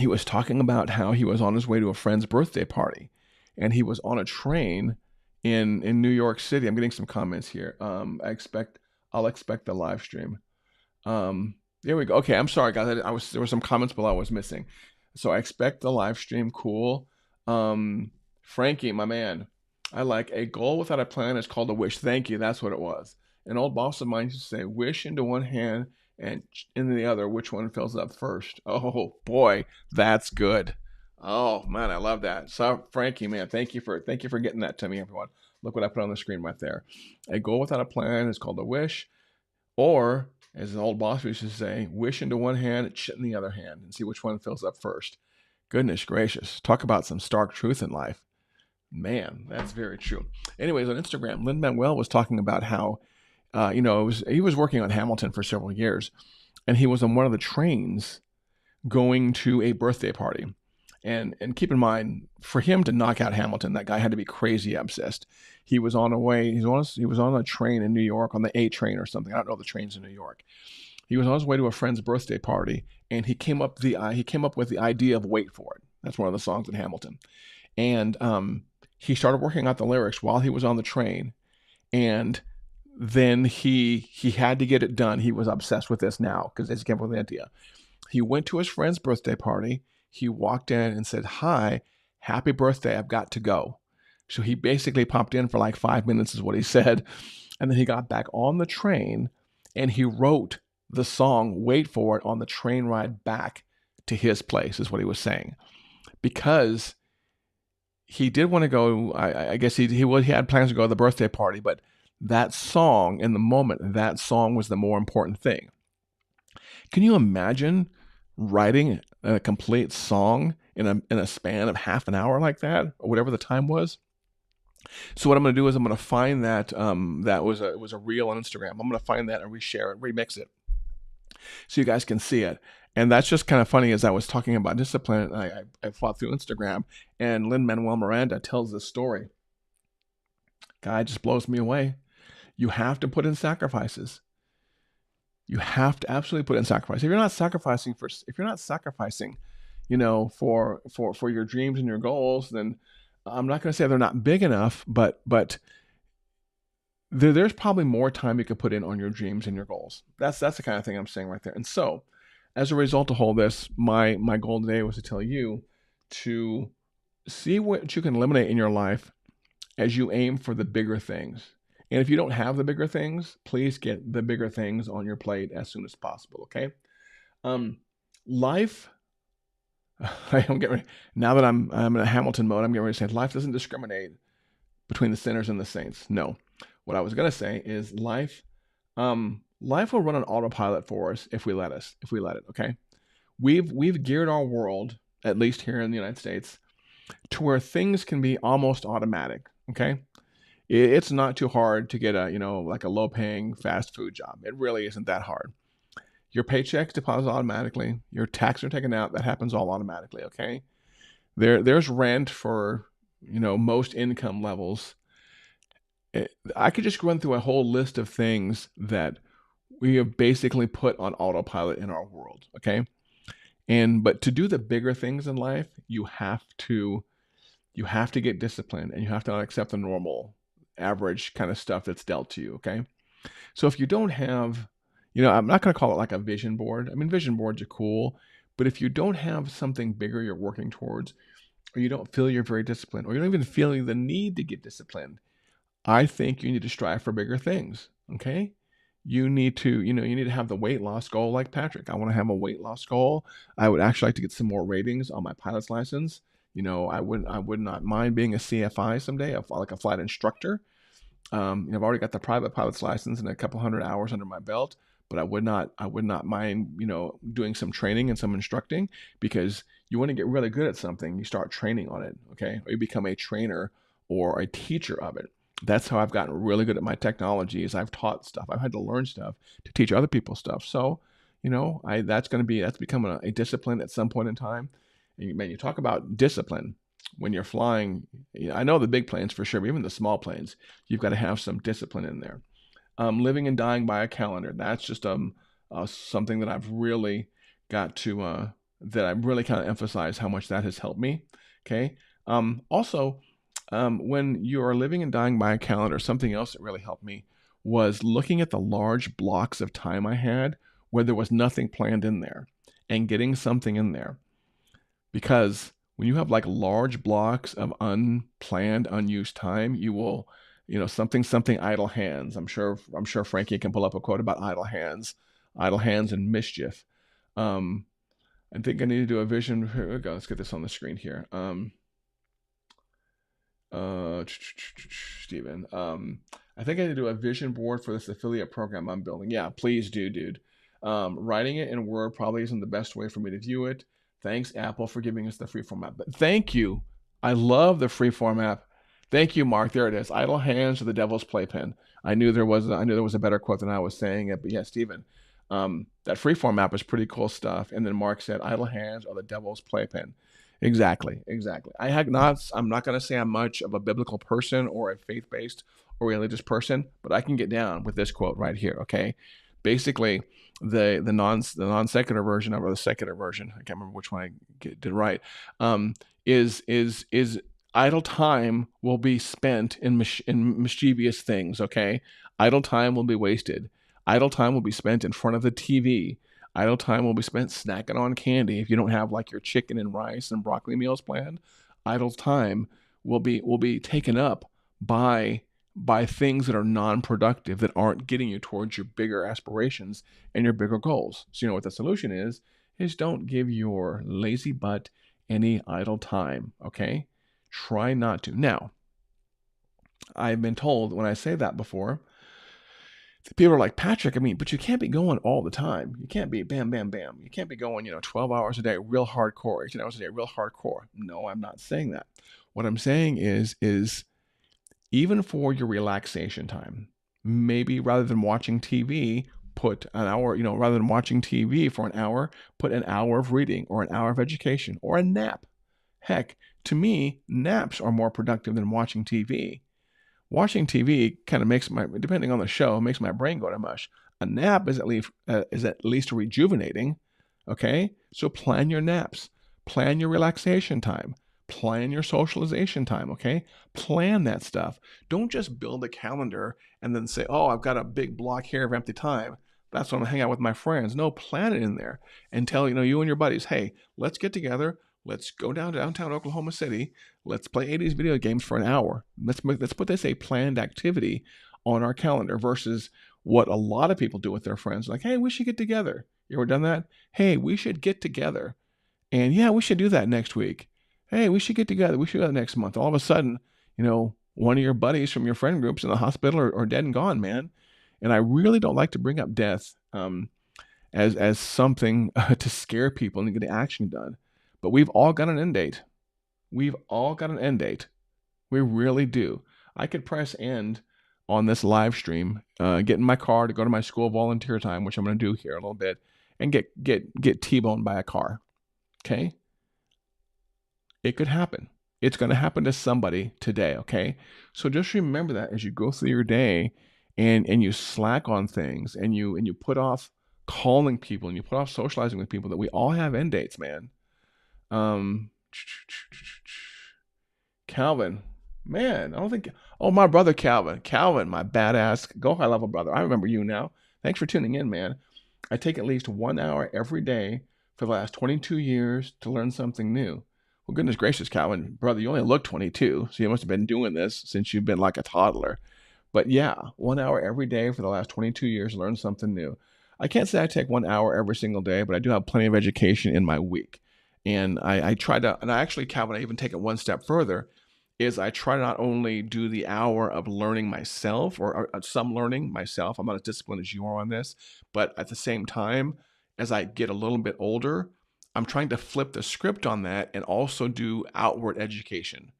was talking about how he was on his way to a friend's birthday party, and he was on a train in New York City. I'm getting some comments here. I'll expect the live stream. There we go. Okay, I'm sorry, guys. There were some comments below I was missing. So I expect the live stream. Cool. Frankie, my man, I like a goal without a plan is called a wish. Thank you. That's what it was. An old boss of mine used to say, "Wish into one hand and in the other. Which one fills up first?" Oh boy, that's good. Oh man, I love that. So Frankie, man, thank you for getting that to me, everyone. Look what I put on the screen right there. A goal without a plan is called a wish. Or, as an old boss used to say, wish into one hand and shit in the other hand and see which one fills up first. Goodness gracious. Talk about some stark truth in life. Man, that's very true. Anyways, on Instagram, Lin Manuel was talking about how, he was working on Hamilton for several years, and he was on one of the trains going to a birthday party. And keep in mind, for him to knock out Hamilton, that guy had to be crazy obsessed. He was on a way. He was on a train in New York, on the A train or something. I don't know the trains in New York. He was on his way to a friend's birthday party, and he came up with the idea of "Wait for It." That's one of the songs in Hamilton, and he started working out the lyrics while he was on the train, and then he had to get it done. He was obsessed with this now because he came up with the idea. He went to his friend's birthday party. He walked in and said, "Hi, happy birthday. I've got to go." So he basically popped in for like 5 minutes, is what he said. And then he got back on the train and he wrote the song "Wait for It" on the train ride back to his place, is what he was saying. Because he did want to go, I guess he had plans to go to the birthday party, but that song, in the moment, that song was the more important thing. Can you imagine writing a complete song in a span of half an hour like that, or whatever the time was. So what I'm going to do is I'm going to find that that was a reel on Instagram. I'm going to find that and reshare it, remix it, so you guys can see it. And that's just kind of funny. As I was talking about discipline, I fought through Instagram, and Lin-Manuel Miranda tells this story. Guy just blows me away. You have to put in sacrifices. You have to absolutely put in sacrifice. If you're not sacrificing, for your dreams and your goals, then I'm not going to say they're not big enough, but there's probably more time you could put in on your dreams and your goals. That's the kind of thing I'm saying right there. And so, as a result of all this, my goal today was to tell you to see what you can eliminate in your life as you aim for the bigger things. And if you don't have the bigger things, please get the bigger things on your plate as soon as possible. Okay. Life. I'm getting ready. Now that I'm in a Hamilton mode, I'm getting ready to say life doesn't discriminate between the sinners and the saints. No. What I was going to say is life will run on autopilot for us if we let it. Okay. We've geared our world, at least here in the United States, to where things can be almost automatic. Okay. It's not too hard to get like a low paying fast food job. It really isn't that hard. Your paycheck's deposited automatically. Your taxes are taken out. That happens all automatically. Okay. There's rent for, most income levels. I could just run through a whole list of things that we have basically put on autopilot in our world. Okay. But to do the bigger things in life, you have to get disciplined, and you have to not accept the normal average kind of stuff that's dealt to you. Okay. So if you don't have, I'm not going to call it like a vision board. I mean, vision boards are cool, but if you don't have something bigger you're working towards, or you don't feel you're very disciplined, or you don't even feel the need to get disciplined, I think you need to strive for bigger things. Okay. You need to have the weight loss goal like Patrick. I want to have a weight loss goal. I would actually like to get some more ratings on my pilot's license. I would not mind being a CFI someday, like a flight instructor. I've already got the private pilot's license and a couple hundred hours under my belt, but I would not mind, doing some training and some instructing, because you want to get really good at something, you start training on it. Okay. Or you become a trainer or a teacher of it. That's how I've gotten really good at my technology, is I've taught stuff. I've had to learn stuff to teach other people stuff. So, that's become a discipline at some point in time. And you talk about discipline when you're flying. I know the big planes for sure, but even the small planes, you've got to have some discipline in there. Living and dying by a calendar. That's just something that I've really got to that I really kind of emphasize how much that has helped me. Okay. Also, when you are living and dying by a calendar, something else that really helped me was looking at the large blocks of time I had where there was nothing planned in there, and getting something in there. Because when you have like large blocks of unplanned, unused time, you will, something idle hands. I'm sure Frankie can pull up a quote about idle hands and mischief. I think I need to do a vision. Here we go. Let's get this on the screen here. Steven, I think I need to do a vision board for this affiliate program I'm building. Yeah, please do, dude. Writing it in Word probably isn't the best way for me to view it. Thanks, Apple, for giving us the freeform app. But thank you. I love the freeform app. Thank you, Mark. There it is. Idle hands are the devil's playpen. I knew there was a better quote than I was saying it, but yeah, Steven, that freeform app is pretty cool stuff. And then Mark said, idle hands are the devil's playpen. Exactly. I'm not going to say I'm much of a biblical person or a faith-based or religious person, but I can get down with this quote right here. Okay. Basically, the non-secular version or the secular version, I can't remember which one I did right, is idle time will be spent in mischievous things. Okay. Idle time will be wasted. Idle time will be spent in front of the TV. Idle time will be spent snacking on candy. If you don't have like your chicken and rice and broccoli meals planned, idle time will be taken up by things that are non-productive, that aren't getting you towards your bigger aspirations and your bigger goals. So what the solution is don't give your lazy butt any idle time. Okay. Try not to. Now, I've been told when I say that before, People are like, Patrick, I mean, but you can't be going all the time. You can't be bam, bam, bam. You can't be going, 12 hours a day, real hardcore, 18 hours a day, real hardcore. No, I'm not saying that. What I'm saying is even for your relaxation time, maybe rather than watching TV, put an hour, rather than watching TV for an hour, put an hour of reading or an hour of education or a nap. Heck, to me, naps are more productive than watching TV. Watching TV kind of makes depending on the show, makes my brain go to mush. A nap is at least rejuvenating. Okay, so plan your naps, plan your relaxation time, plan your socialization time. Okay, plan that stuff. Don't just build a calendar and then say, "Oh, I've got a big block here of empty time. That's when I'm gonna hang out with my friends." No, plan it in there and tell you and your buddies, "Hey, let's get together. Let's go down to downtown Oklahoma City. Let's play 80s video games for an hour. Let's put this a planned activity on our calendar versus what a lot of people do with their friends. Like, hey, we should get together. You ever done that? Hey, we should get together. And yeah, we should do that next week. Hey, we should get together. We should do that next month. All of a sudden, one of your buddies from your friend group's in the hospital or dead and gone, man. And I really don't like to bring up death as something to scare people and to get action done. But we've all got an end date. We've all got an end date. We really do. I could press end on this live stream, get in my car to go to my school volunteer time, which I'm going to do here in a little bit, and get T-boned by a car. Okay? It could happen. It's going to happen to somebody today, okay? So just remember that as you go through your day and you slack on things and you put off calling people and you put off socializing with people, that we all have end dates, man. Calvin, man, I don't think. Oh, my brother Calvin, my badass Go High Level brother. I remember you now. Thanks for tuning in, man. I take at least 1 hour every day for the last 22 years to learn something new. Well, goodness gracious, Calvin, brother, you only look 22, so you must have been doing this since you've been like a toddler. But yeah, 1 hour every day for the last 22 years to learn something new. I can't say I take 1 hour every single day, but I do have plenty of education in my week. And I try to, and I actually, Calvin, I even take it one step further, is I try to not only do the hour of learning myself or some learning myself, I'm not as disciplined as you are on this, but at the same time, as I get a little bit older, I'm trying to flip the script on that and also do outward education.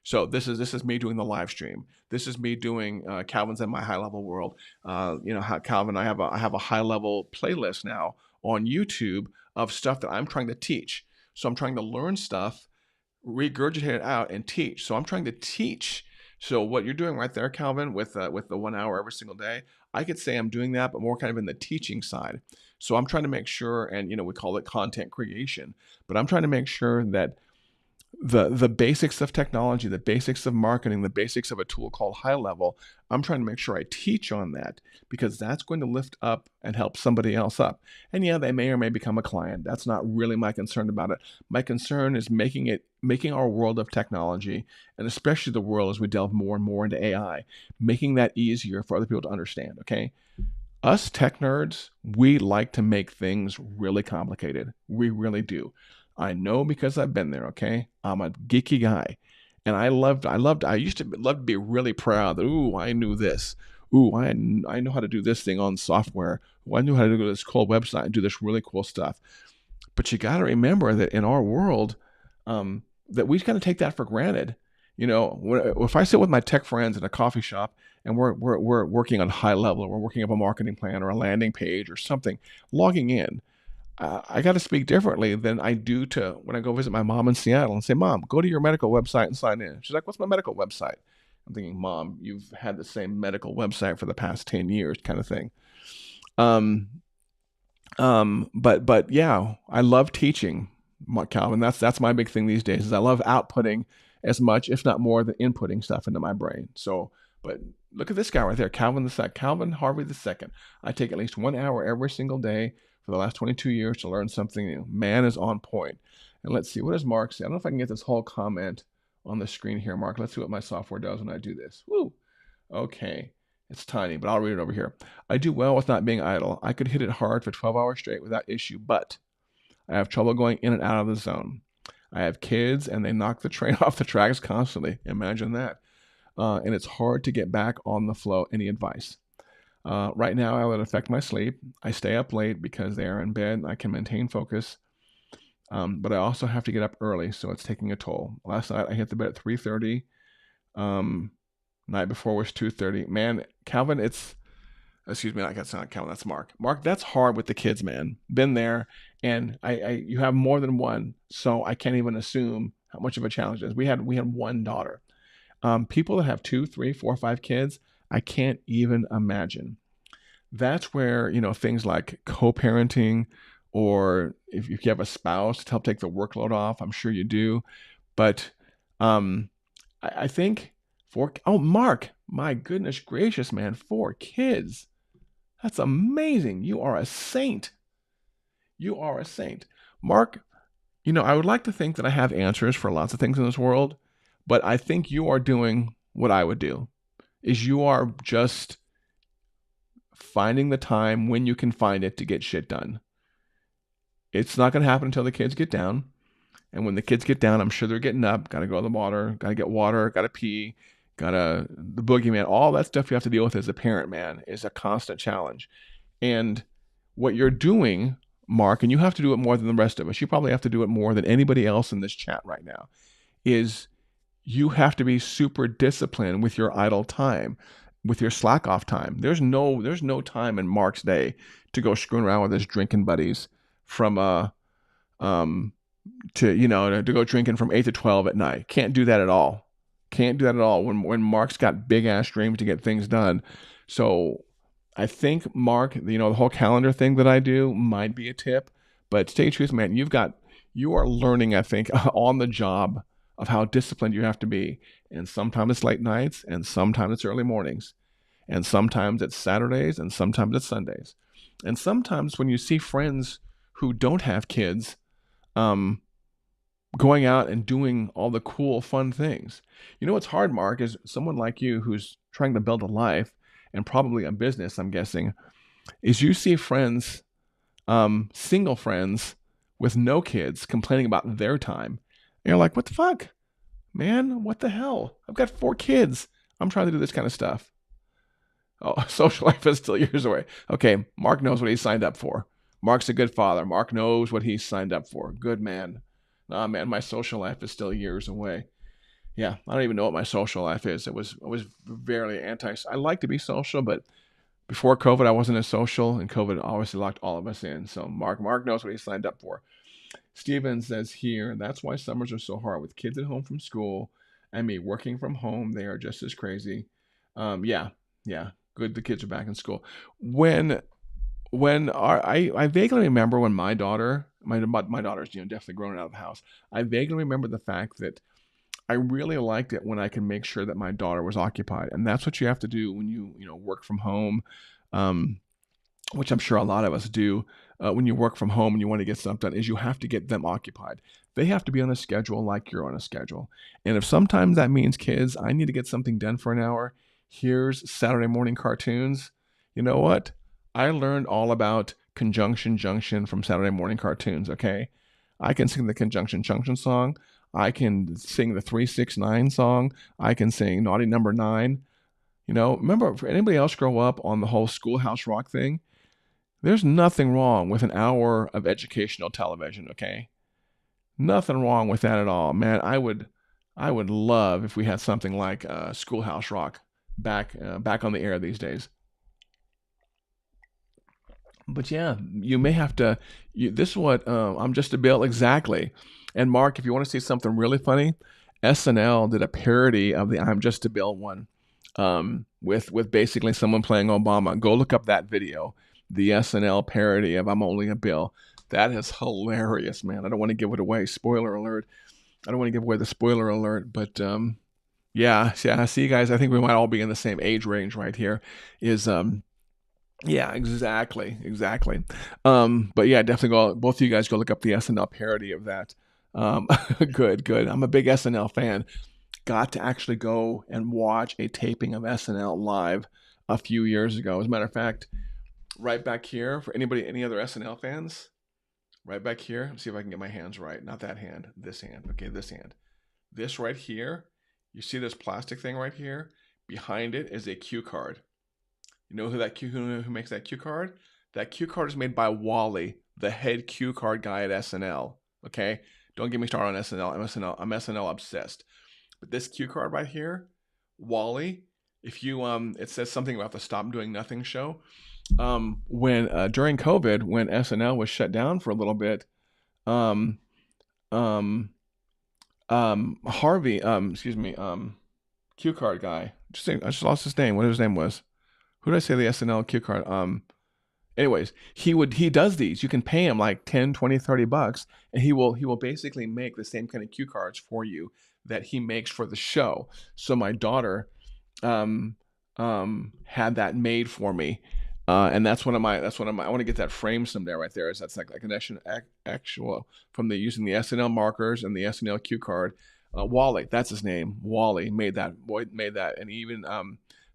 So this is me doing the live stream. This is me doing Calvin's in my high level world. How Calvin, I have a high level playlist now on YouTube of stuff that I'm trying to teach. So I'm trying to learn stuff, regurgitate it out, and teach. So I'm trying to teach. So what you're doing right there, Calvin, with the 1 hour every single day, I could say I'm doing that, but more kind of in the teaching side. So I'm trying to make sure, and we call it content creation, but I'm trying to make sure that the basics of technology, the basics of marketing, the basics of a tool called High Level, I'm trying to make sure I teach on that, because that's going to lift up and help somebody else up. And yeah, they may or may become a client. That's not really my concern about it. My concern is making our world of technology, and especially the world as we delve more and more into AI, making that easier for other people to understand, okay? Us tech nerds, we like to make things really complicated. We really do. I know because I've been there, okay? I'm a geeky guy. And I used to love to be really proud that, ooh, I knew this. Ooh, I know how to do this thing on software. Ooh, I knew how to do this cool website and do this really cool stuff. But you got to remember that in our world, that we kind of take that for granted. If I sit with my tech friends in a coffee shop and we're working on High Level, or we're working up a marketing plan or a landing page or something, logging in, I got to speak differently than I do to when I go visit my mom in Seattle and say, Mom, go to your medical website and sign in. She's like, what's my medical website? I'm thinking, Mom, you've had the same medical website for the past 10 years kind of thing. But yeah, I love teaching, Calvin. That's my big thing these days, is I love outputting as much, if not more, than inputting stuff into my brain. So, but look at this guy right there, Calvin Harvey II. I take at least 1 hour every single day for the last 22 years to learn something new. Man is on point. And let's see, what does Mark say? I don't know if I can get this whole comment on the screen here, Mark. Let's see what my software does when I do this. Woo! Okay. It's tiny, but I'll read it over here. I do well with not being idle. I could hit it hard for 12 hours straight without issue, but I have trouble going in and out of the zone. I have kids, and they knock the train off the tracks constantly. Imagine that. And it's hard to get back on the flow. Any advice? Right now, I let it affect my sleep. I stay up late because they are in bed. I can maintain focus, but I also have to get up early, so it's taking a toll. Last night, I hit the bed at 3:30. Um, Night before was 2:30. Man, Calvin, excuse me, that's not Calvin, that's Mark. Mark, that's hard with the kids, man. Been there, and you have more than one, so I can't even assume how much of a challenge it is. We had one daughter. People that have two, three, four, five kids, I can't even imagine. That's where things like co-parenting, or if you have a spouse to help take the workload off, I'm sure you do. But um, I think Mark, my goodness gracious, man, 4 kids. That's amazing. You are a saint. You are a saint. Mark, I would like to think that I have answers for lots of things in this world, but I think you are doing what I would do. Is you are just finding the time when you can find it to get shit done. It's not going to happen until the kids get down. And when the kids get down, I'm sure they're getting up, got to go to the water, got to get water, got to pee, the boogeyman, all that stuff you have to deal with as a parent, man, is a constant challenge. And what you're doing, Mark, and you have to do it more than the rest of us, you probably have to do it more than anybody else in this chat right now, is you have to be super disciplined with your idle time, with your slack off time. There's no time in Mark's day to go screwing around with his drinking buddies from to go drinking from 8 to 12 at night. Can't do that at all. Can't do that at all when Mark's got big ass dreams to get things done. So I think, Mark, the whole calendar thing that I do might be a tip. But to tell you the truth, man, you are learning, I think, on the job of how disciplined you have to be. And sometimes it's late nights, and sometimes it's early mornings, and sometimes it's Saturdays, and sometimes it's Sundays. And sometimes when you see friends who don't have kids, going out and doing all the cool, fun things. What's hard, Mark, is someone like you who's trying to build a life and probably a business, I'm guessing, is you see friends, single friends with no kids complaining about their time. And you're like, what the fuck? Man, what the hell? I've got 4 kids. I'm trying to do this kind of stuff. Oh, social life is still years away. Okay, Mark knows what he signed up for. Mark's a good father. Mark knows what he signed up for. Good man. Nah, man, my social life is still years away. Yeah, I don't even know what my social life is. I was very anti. I like to be social, but before COVID, I wasn't as social, and COVID obviously locked all of us in. So Mark knows what he signed up for. Steven says here, that's why summers are so hard with kids at home from school and me working from home. They are just as crazy. Yeah, good. The kids are back in school. I vaguely remember when my daughter's definitely grown out of the house. I vaguely remember the fact that I really liked it when I could make sure that my daughter was occupied, and that's what you have to do when you work from home, um, which I'm sure a lot of us do. When you work from home and you want to get stuff done, is you have to get them occupied. They have to be on a schedule like you're on a schedule, and if sometimes that means, kids, I need to get something done for an hour. Here's Saturday morning cartoons. You know what? I learned all about conjunction junction from Saturday morning cartoons. Okay, I can sing the conjunction junction song. I can sing the 3-6-9 song. I can sing Naughty Number 9. Remember, for anybody else grow up on the whole Schoolhouse Rock thing, there's nothing wrong with an hour of educational television, okay? Nothing wrong with that at all. Man, I would love if we had something like Schoolhouse Rock back on the air these days. But yeah, you may have to. This is what I'm just a Bill exactly. And Mark, if you want to see something really funny, SNL did a parody of the "I'm Just a Bill" one, with basically someone playing Obama. Go look up that video, the SNL parody of "I'm Only a Bill." That is hilarious, man. I don't want to give it away. Spoiler alert. I don't want to give away the spoiler alert, but yeah. See, you guys. I think we might all be in the same age range right here. Is Yeah, exactly. But yeah, definitely go. Both of you guys go look up the SNL parody of that. Um, good. I'm a big SNL fan. Got to actually go and watch a taping of SNL live a few years ago. As a matter of fact, right back here for any other SNL fans, right back here. Let's see if I can get my hands right. Not that hand. This hand. Okay, this hand. This right here. You see this plastic thing right here? Behind it is a cue card. You know who makes that cue card? That cue card is made by Wally, the head cue card guy at SNL. Okay, don't get me started on SNL. I'm SNL obsessed. But this cue card right here, Wally. If you it says something about the Stop Doing Nothing show. When during COVID, when SNL was shut down for a little bit, um, um, Harvey, excuse me, cue card guy. I just lost his name. What his name was? Who did I say the SNL cue card? Anyways, he does these. You can pay him like 10, 20, 30 bucks, and he will basically make the same kind of cue cards for you that he makes for the show. So my daughter um had that made for me. And that's one of my I want to get that frame someday right there. Is that's like an actual from the using the SNL markers and the SNL cue card. Wally, that's his name. Wally made that. Boy made that, and even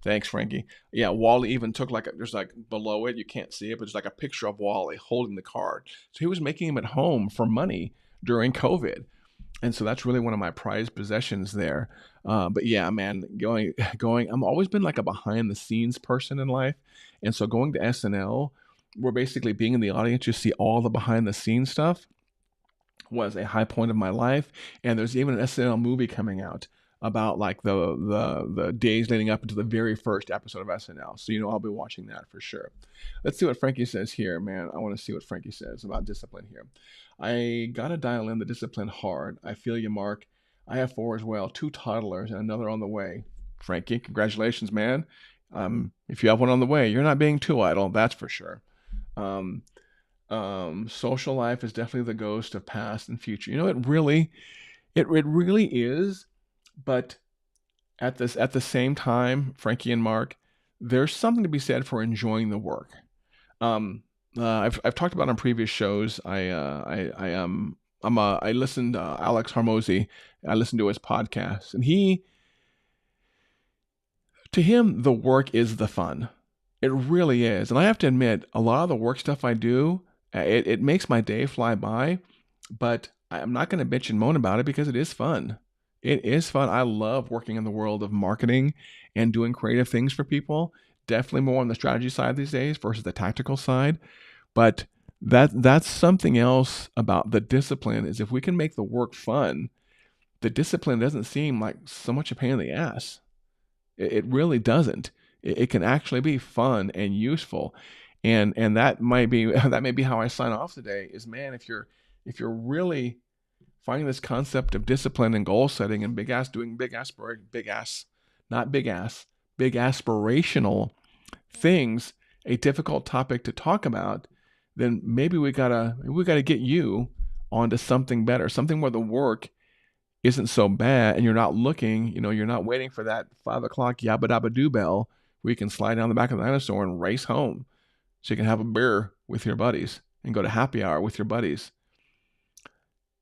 thanks, Frankie. Yeah, Wally even took there's like below it, you can't see it, but it's like a picture of Wally holding the card. So he was making them at home for money during COVID. And so that's really one of my prized possessions there. But yeah, man, going. I'm always been like a behind the scenes person in life, and so going to SNL, where basically being in the audience, you see all the behind the scenes stuff, was a high point of my life. And there's even an SNL movie coming out about like the days leading up into the very first episode of SNL. So I'll be watching that for sure. Let's see what Frankie says here, man. I want to see what Frankie says about discipline here. I gotta dial in the discipline hard. I feel you, Mark. I have 4 as well, 2 toddlers and another on the way. Frankie, congratulations, man. If you have one on the way, you're not being too idle, that's for sure. Um, Social life is definitely the ghost of past and future. It really is. But at the same time, Frankie and Mark, there's something to be said for enjoying the work. I've talked about on previous shows. I listened to Alex Hormozy. I listened to his podcast, and to him the work is the fun. It really is, and I have to admit, a lot of the work stuff I do, it makes my day fly by. But I'm not going to bitch and moan about it because it is fun. It is fun. I love working in the world of marketing and doing creative things for people. Definitely more on the strategy side these days versus the tactical side. But that's something else about the discipline is if we can make the work fun, the discipline doesn't seem like so much a pain in the ass. It really doesn't. It can actually be fun and useful. And that might be how I sign off today is, man, if you're really finding this concept of discipline and goal setting and big aspirational things a difficult topic to talk about, then maybe we gotta get you onto something better, something where the work isn't so bad and you're not looking, you're not waiting for that 5 o'clock yabba dabba doo bell where you can slide down the back of the dinosaur and race home so you can have a beer with your buddies and go to happy hour with your buddies.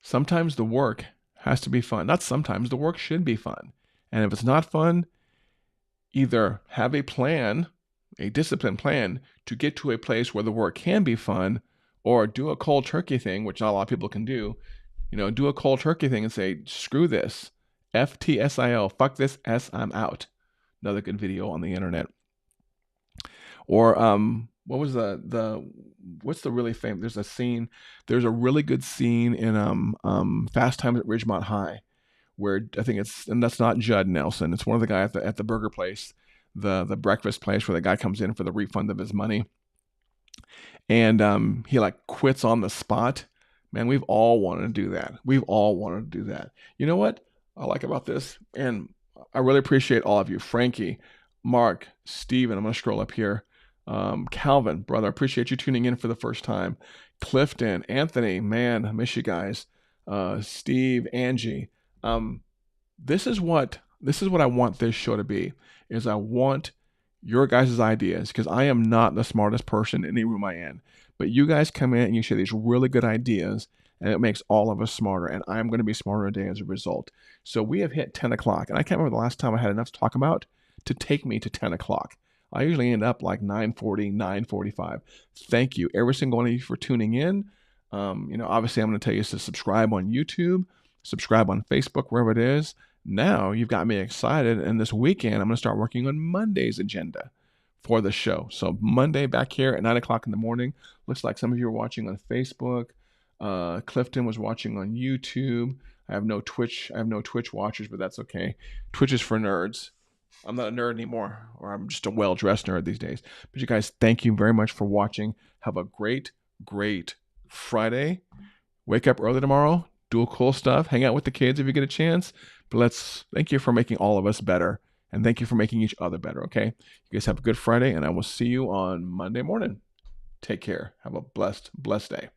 Sometimes the work has to be fun. Not sometimes, the work should be fun. And if it's not fun, either have a plan, a disciplined plan to get to a place where the work can be fun, or do a cold turkey thing, which not a lot of people can do. Do a cold turkey thing and say, screw this. FTSIL, fuck this S, I'm out. Another good video on the internet. Or what was what's the really famous? There's a really good scene in Fast Times at Ridgemont High, where I think and that's not Judd Nelson. It's one of the guys at the burger place, the breakfast place where the guy comes in for the refund of his money, and he like quits on the spot. Man, we've all wanted to do that. You know what I like about this, and I really appreciate all of you, Frankie, Mark, Steven. I'm gonna scroll up here. Calvin, brother, appreciate you tuning in for the first time. Clifton, Anthony, man, I miss you guys. Steve, Angie. This is what I want this show to be. Is I want your guys' ideas, because I am not the smartest person in any room I am. But you guys come in and you share these really good ideas, and it makes all of us smarter. And I'm going to be smarter today as a result. So we have hit 10 o'clock, and I can't remember the last time I had enough to talk about to take me to 10 o'clock. I usually end up like 9:40, 9:45. Thank you, every single one of you, for tuning in. Obviously, I'm going to tell you to subscribe on YouTube, subscribe on Facebook, wherever it is. Now you've got me excited, and this weekend I'm going to start working on Monday's agenda for the show. So Monday back here at 9 o'clock in the morning. Looks like some of you are watching on Facebook. Clifton was watching on YouTube. I have no Twitch watchers, but that's okay. Twitch is for nerds. I'm not a nerd anymore, or I'm just a well-dressed nerd these days. But you guys, thank you very much for watching. Have a great, great Friday. Wake up early tomorrow. Do cool stuff. Hang out with the kids if you get a chance. But thank you for making all of us better. And thank you for making each other better, okay? You guys have a good Friday, and I will see you on Monday morning. Take care. Have a blessed, blessed day.